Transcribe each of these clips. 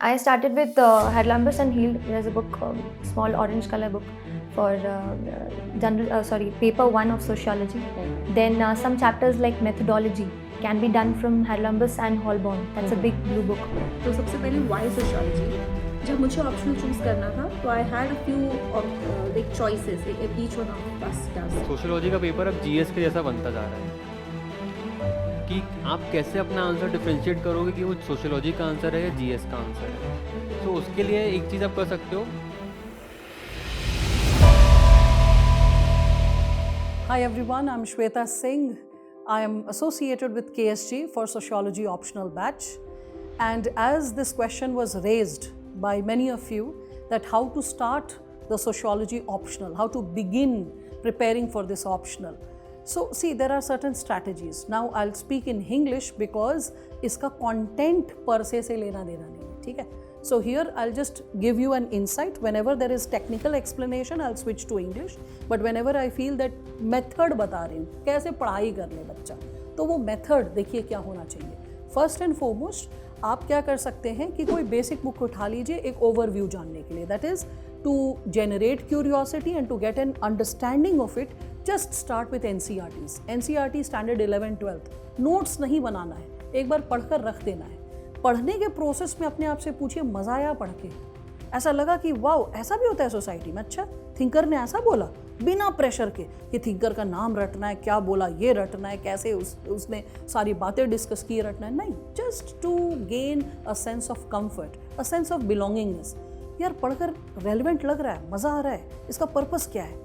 I started with Harlambus and Healed. There's a book, small orange color book for paper one of sociology. Then some chapters like methodology can be done from Harlambus and Holborn. That's a big blue book. तो सबसे पहले Y sociology, जब मुझे optional choose करना था तो I had a few like choices each one of us. Sociology का paper अब जीएस के जैसा बनता जा रहा है कि आप कैसे अपना आंसर डिफरेंशिएट करोगे कि वो सोशियोलॉजी का आंसर है या जीएस का आंसर है। तो उसके लिए एक चीज़ आप कर सकते हो। Hi everyone, I'm Shweta Singh. I am associated with KSG for Sociology Optional Batch. And as this question was raised by many of you, that how to start the Sociology Optional, how to begin preparing for this optional. So see, there are certain strategies. Now I'll speak in English because इसका content per se लेना देना नहीं है, ठीक है? So here I'll just give you an insight. Whenever there is technical explanation, I'll switch to English. But whenever I feel that method बता रही हूँ, कैसे पढ़ाई कर ले बच्चा, तो वो method देखिए क्या होना चाहिए. First and foremost, आप क्या कर सकते हैं कि कोई बेसिक बुक उठा लीजिए एक ओवरव्यू जानने के लिए. That is to generate curiosity and to get an understanding of it. Just start with NCERTs. NCERT standard 11-12 notes नहीं बनाना है, एक बार पढ़कर रख देना है. पढ़ने के प्रोसेस में अपने आप से पूछिए मजा आया पढ़ के, ऐसा लगा कि वाओ ऐसा भी होता है सोसाइटी में, अच्छा थिंकर ने ऐसा बोला, बिना प्रेशर के कि थिंकर का नाम रटना है, क्या बोला ये रटना है, कैसे उसने सारी बातें डिस्कस की रटना है, नहीं. Just to gain a sense of comfort, a sense of belongingness. यार पढ़कर रेलिवेंट लग रहा है, मज़ा आ रहा है, इसका पर्पस क्या है,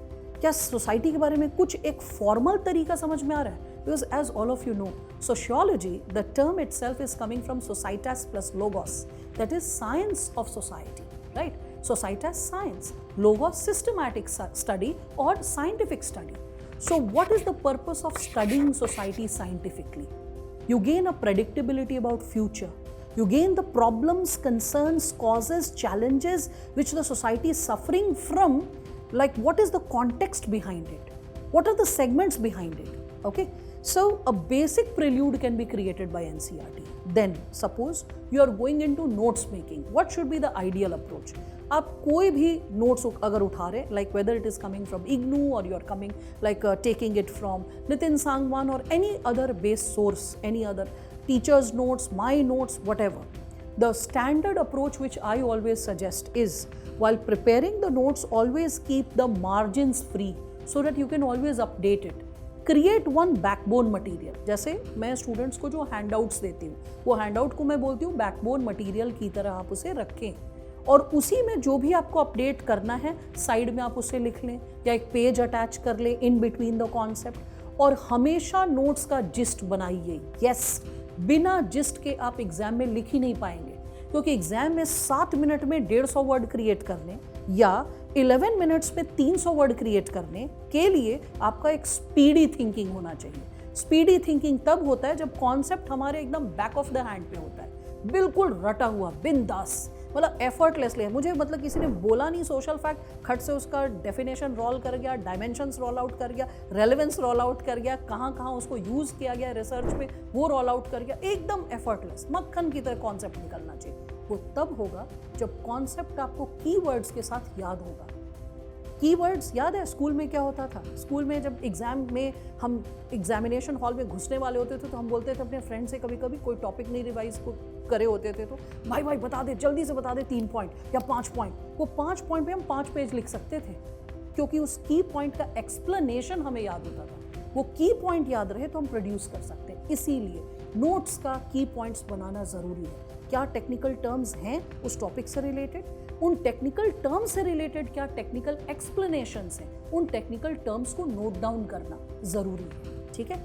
क्या सोसाइटी के बारे में कुछ एक फॉर्मल तरीका समझ में आ रहा है. Because as all of you know, sociology, the term itself is coming from societas plus logos, that is science of society, right? Societas science, logos systematic study or scientific study. So what is the purpose of studying society scientifically? You gain a predictability about future. You gain the problems, concerns, causes, challenges which the society is suffering from, like what is the context behind it? What are the segments behind it? Okay, so a basic prelude can be created by NCERT. Then suppose you are going into notes making. What should be the ideal approach? आप कोई भी notes अगर उठा रहे, like whether it is coming from IGNOU or you are coming like taking it from Nitin Sangwan or any other base source, any other teacher's notes, my notes, whatever. The standard approach which I always suggest is, while preparing the notes, always keep the margins free so that you can always update it. Create one backbone material. जैसे मैं students को जो handouts देती हूँ, वो handout को मैं बोलती हूँ बैकबोन मटीरियल की तरह आप उसे रखें, और उसी में जो भी आपको अपडेट करना है साइड में आप उसे लिख लें या एक पेज अटैच कर लें इन बिटवीन द कॉन्सेप्ट. और हमेशा नोट्स का जिस्ट बनाइए. यस, बिना जिस्ट के आप एग्जाम में लिख ही नहीं पाएंगे, क्योंकि एग्जाम में 7 मिनट में 150 वर्ड क्रिएट करने या 11 मिनट्स में 300 वर्ड क्रिएट करने के लिए आपका एक स्पीडी थिंकिंग होना चाहिए. स्पीडी थिंकिंग तब होता है जब कॉन्सेप्ट हमारे एकदम बैक ऑफ द हैंड पे होता है, बिल्कुल रटा हुआ, बिंदास, मतलब एफर्टलेसली. मुझे मतलब किसी ने बोला नहीं सोशल फैक्ट, खट से उसका डेफिनेशन रोल कर गया, डायमेंशंस रोल आउट कर गया, रेलेवेंस रोल आउट कर गया, कहाँ कहाँ उसको यूज़ किया गया रिसर्च में वो रोल आउट कर गया, एकदम एफर्टलेस, मक्खन की तरह कॉन्सेप्ट निकलना चाहिए. वो तब होगा जब कॉन्सेप्ट आपको कीवर्ड्स के साथ याद होगा. कीवर्ड्स याद है स्कूल में क्या होता था? स्कूल में जब एग्जाम में हम एग्जामिनेशन हॉल में घुसने वाले होते थे तो हम बोलते थे अपने फ्रेंड से, कभी कभी कोई टॉपिक नहीं रिवाइज करे होते थे तो भाई बता दे, जल्दी से बता दे 3 पॉइंट या 5 पॉइंट. वो 5 पॉइंट पे हम 5 पेज लिख सकते थे, क्योंकि उस की पॉइंट का एक्सप्लेनेशन हमें याद होता था. वो की पॉइंट याद रहे तो हम प्रोड्यूस कर सकते हैं. इसीलिए नोट्स का की पॉइंट्स बनाना ज़रूरी है. क्या टेक्निकल टर्म्स हैं उस टॉपिक से रिलेटेड, उन टेक्निकल टर्म्स से रिलेटेड क्या टेक्निकल एक्सप्लेनेशंस हैं, उन टेक्निकल टर्म्स को नोट डाउन करना ज़रूरी है. ठीक है,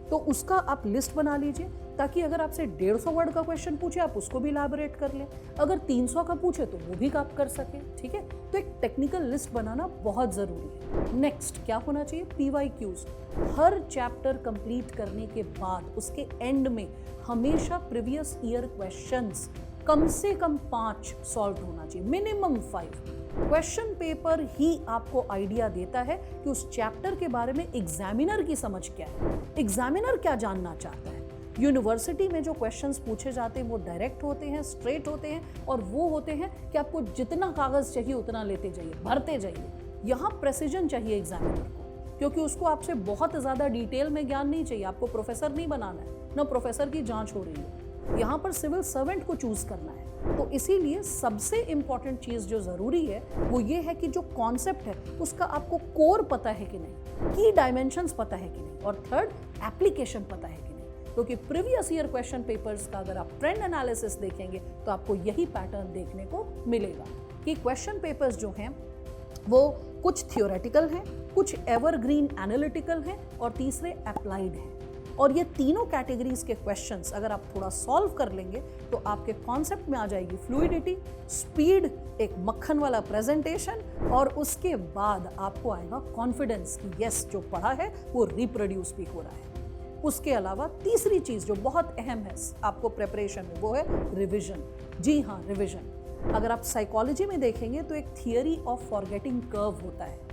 तो उसका आप लिस्ट बना लीजिए, ताकि अगर आपसे 150 वर्ड का क्वेश्चन पूछे आप उसको भी इलैबोरेट कर लें, अगर 300 का पूछे तो वो भी आप कर सकें. ठीक है, तो एक टेक्निकल लिस्ट बनाना बहुत ज़रूरी है. नेक्स्ट क्या होना चाहिए? PYQs. हर चैप्टर कंप्लीट करने के बाद उसके एंड में हमेशा प्रीवियस ईयर क्वेश्चंस कम से कम 5 सॉल्व होना चाहिए, मिनिमम 5. क्वेश्चन पेपर ही आपको आइडिया देता है कि उस चैप्टर के बारे में एग्जामिनर की समझ क्या है, एग्जामिनर क्या जानना चाहता है. यूनिवर्सिटी में जो क्वेश्चंस पूछे जाते हैं वो डायरेक्ट होते हैं, स्ट्रेट होते हैं, और वो होते हैं कि आपको जितना कागज़ चाहिए उतना लेते जाइए, भरते जाइए। यहाँ प्रेसिजन चाहिए एग्जामिनर को, क्योंकि उसको आपसे बहुत ज़्यादा डिटेल में ज्ञान नहीं चाहिए। आपको प्रोफेसर नहीं बनाना है, ना प्रोफेसर की जांच हो रही है, यहाँ पर सिविल सर्वेंट को चूज करना है। तो इसीलिए सबसे इम्पॉर्टेंट चीज़ जो ज़रूरी है वो ये है कि जो कॉन्सेप्ट है उसका आपको कोर पता है कि नहीं, की डायमेंशंस पता है कि नहीं, और थर्ड एप्लीकेशन पता है कि नहीं। क्योंकि प्रीवियस ईयर क्वेश्चन पेपर्स का अगर आप ट्रेंड एनालिसिस देखेंगे तो आपको यही पैटर्न देखने को मिलेगा कि क्वेश्चन पेपर्स जो हैं वो कुछ थियोरेटिकल हैं, कुछ एवरग्रीन एनालिटिकल हैं, और तीसरे अप्लाइड हैं। और ये तीनों कैटेगरीज के क्वेश्चंस अगर आप थोड़ा सॉल्व कर लेंगे तो आपके कॉन्सेप्ट में आ जाएगी फ्लूइडिटी, स्पीड, एक मक्खन वाला प्रेजेंटेशन, और उसके बाद आपको आएगा कॉन्फिडेंस कि यस जो पढ़ा है वो रिप्रोड्यूस भी हो रहा है। उसके अलावा तीसरी चीज़ जो बहुत अहम है आपको प्रेपरेशन में वो है रिविजन। जी हाँ, रिविजन। अगर आप साइकोलॉजी में देखेंगे तो एक थियरी ऑफ फॉरगेटिंग कर्व होता है।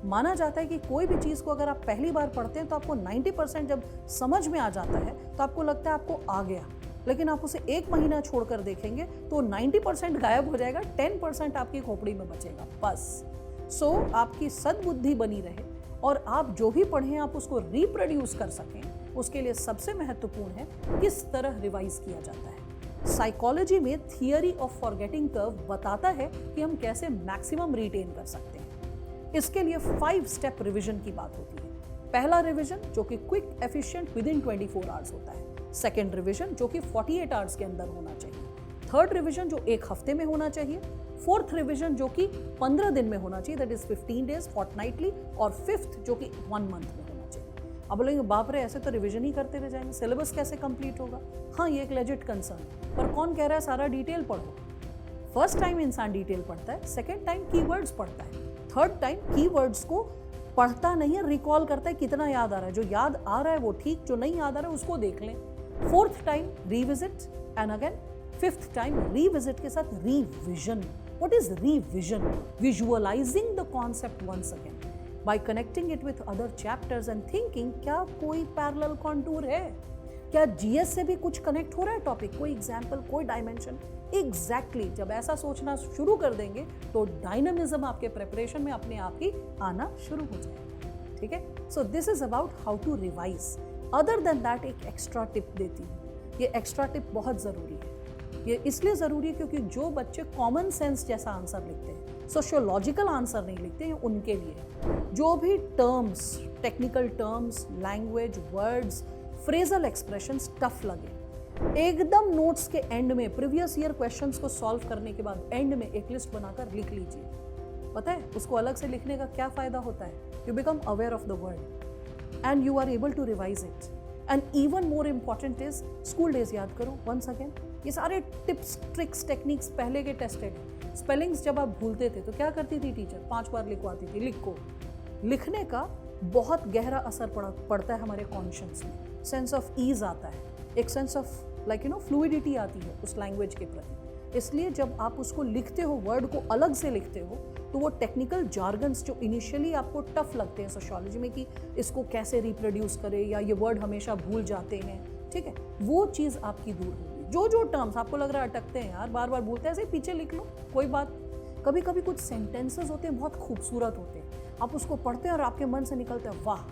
माना जाता है कि कोई भी चीज़ को अगर आप पहली बार पढ़ते हैं तो आपको 90% जब समझ में आ जाता है तो आपको लगता है आपको आ गया, लेकिन आप उसे 1 महीना छोड़कर देखेंगे तो 90% गायब हो जाएगा, 10% आपकी खोपड़ी में बचेगा बस। सो आपकी सद्बुद्धि बनी रहे और आप जो भी पढ़ें आप उसको रिप्रोड्यूस कर सकें, उसके लिए सबसे महत्वपूर्ण है किस तरह रिवाइज किया जाता है। साइकोलॉजी में थियरी ऑफ फॉरगेटिंग कर्व बताता है कि हम कैसे मैक्सिमम रिटेन कर सकते हैं। इसके लिए 5 स्टेप रिवीजन की बात होती है। पहला रिवीजन जो कि क्विक, एफिशिएंट, विदिन 24 आवर्स होता है। सेकेंड रिवीजन जो कि 48 आवर्स के अंदर होना चाहिए। थर्ड रिवीजन जो 1 हफ्ते में होना चाहिए। फोर्थ रिवीजन जो कि 15 दिन में होना चाहिए, दैट इज 15 डेज फोर्टनाइटली। और फिफ्थ जो कि 1 मंथ में होना चाहिए। अब बोलेंगे बाप रे ऐसे तो रिवीजन ही करते रह जाएंगे, सिलेबस कैसे कंप्लीट होगा? हाँ, ये एक लेजिट कंसर्न, पर कौन कह रहा है सारा डिटेल पढ़ो? फर्स्ट टाइम इंसान डिटेल पढ़ता है, सेकेंड टाइम कीवर्ड्स पढ़ता है, थर्ड टाइम कीवर्ड्स को पढ़ता नहीं है, रिकॉल करता है कितना याद आ रहा है। जो याद आ रहा है वो ठीक, जो नहीं याद आ रहा है उसको देख लें। Fourth time revisit and again, fifth time revisit के साथ revision. What is revision? Visualising the concept once again by connecting it with other chapters and thinking क्या कोई पैरेलल कॉन्टूर है, क्या जीएस से भी कुछ कनेक्ट हो रहा है टॉपिक, कोई एग्जाम्पल, कोई डायमेंशन। एग्जैक्टली जब ऐसा सोचना शुरू कर देंगे तो डायनामिज्म आपके प्रिपरेशन में अपने आप ही आना शुरू हो जाएगा। ठीक है, so this is about how to revise. Other than that एक एक्स्ट्रा टिप देती हूँ। ये एक्स्ट्रा टिप बहुत ज़रूरी है। ये इसलिए ज़रूरी है क्योंकि जो बच्चे कॉमन सेंस जैसा आंसर लिखते हैं, सोशियोलॉजिकल आंसर नहीं लिखते हैं, उनके लिए जो भी terms, technical terms, language, words, phrasal expressions tough लगे, एकदम नोट्स के एंड में प्रीवियस ईयर क्वेश्चंस को सॉल्व करने के बाद एंड में एक लिस्ट बनाकर लिख लीजिए। पता है उसको अलग से लिखने का क्या फ़ायदा होता है? You become aware of the word and you are able to revise it. And even more important is school days याद करो वंस अगेन। ये सारे टिप्स, ट्रिक्स, टेक्निक्स पहले के टेस्टेड। स्पेलिंग्स जब आप भूलते थे तो क्या करती थी टीचर? 5 बार लिखवाती थी, लिखो। लिखने का बहुत गहरा असर पड़ता है हमारे कॉन्शियस में। सेंस ऑफ ईज आता है, एक सेंस ऑफ फ्लूइडिटी आती है उस लैंग्वेज के प्रति। इसलिए जब आप उसको लिखते हो, वर्ड को अलग से लिखते हो, तो वो टेक्निकल जार्गन्स जो इनिशियली आपको टफ लगते हैं सोशियोलॉजी में कि इसको कैसे रिप्रोड्यूस करे या ये वर्ड हमेशा भूल जाते हैं, ठीक है, वो चीज़ आपकी दूर होगी। जो टर्म्स आपको लग रहा है अटकते हैं यार, बार बार भूलते हैं, ऐसे पीछे लिख लो, कोई बात। कभी कभी कुछ सेंटेंसेस होते हैं बहुत खूबसूरत होते हैं, आप उसको पढ़ते हैं और आपके मन से निकलते हैं वाह,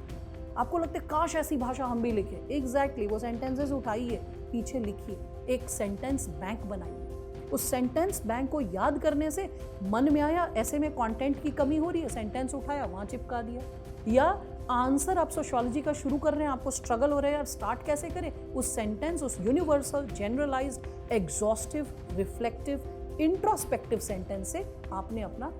आपको लगता है काश ऐसी भाषा हम भी लिखें। एग्जैक्टली वो सेंटेंसेस उठाइए, पीछे लिखिए, एक सेंटेंस बैंक बनाइए। उस सेंटेंस बैंक को याद करने से मन में आया ऐसे में कंटेंट की कमी हो रही है, सेंटेंस उठाया वहाँ चिपका दिया। या आंसर आप सोशियोलॉजी का शुरू कर रहे हैं, आपको स्ट्रगल हो रहा है यार स्टार्ट कैसे करें, उस सेंटेंस, उस universal, generalised, exhaustive, reflective, introspective sentence से आपने अपना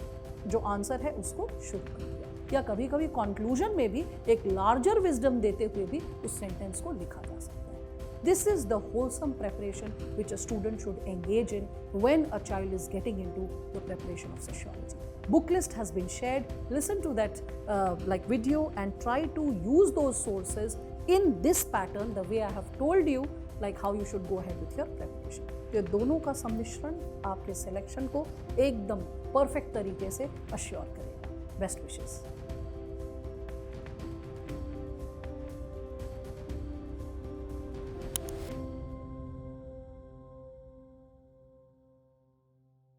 जो आंसर है उसको शुरू कर दिया। या कभी कभी कंक्लूजन में भी एक लार्जर विजडम देते हुए भी उस सेंटेंस को लिखा जा सकता है। This is the wholesome preparation which a student should engage in when a child is getting into the preparation of sociology. Book list has been shared. Listen to that video and try to use those sources in this pattern the way I have told you, like how you should go ahead with your preparation. ये दोनों का सम्मिश्रण आपके selection को एकदम perfect तरीके से assure करेगा। Best wishes.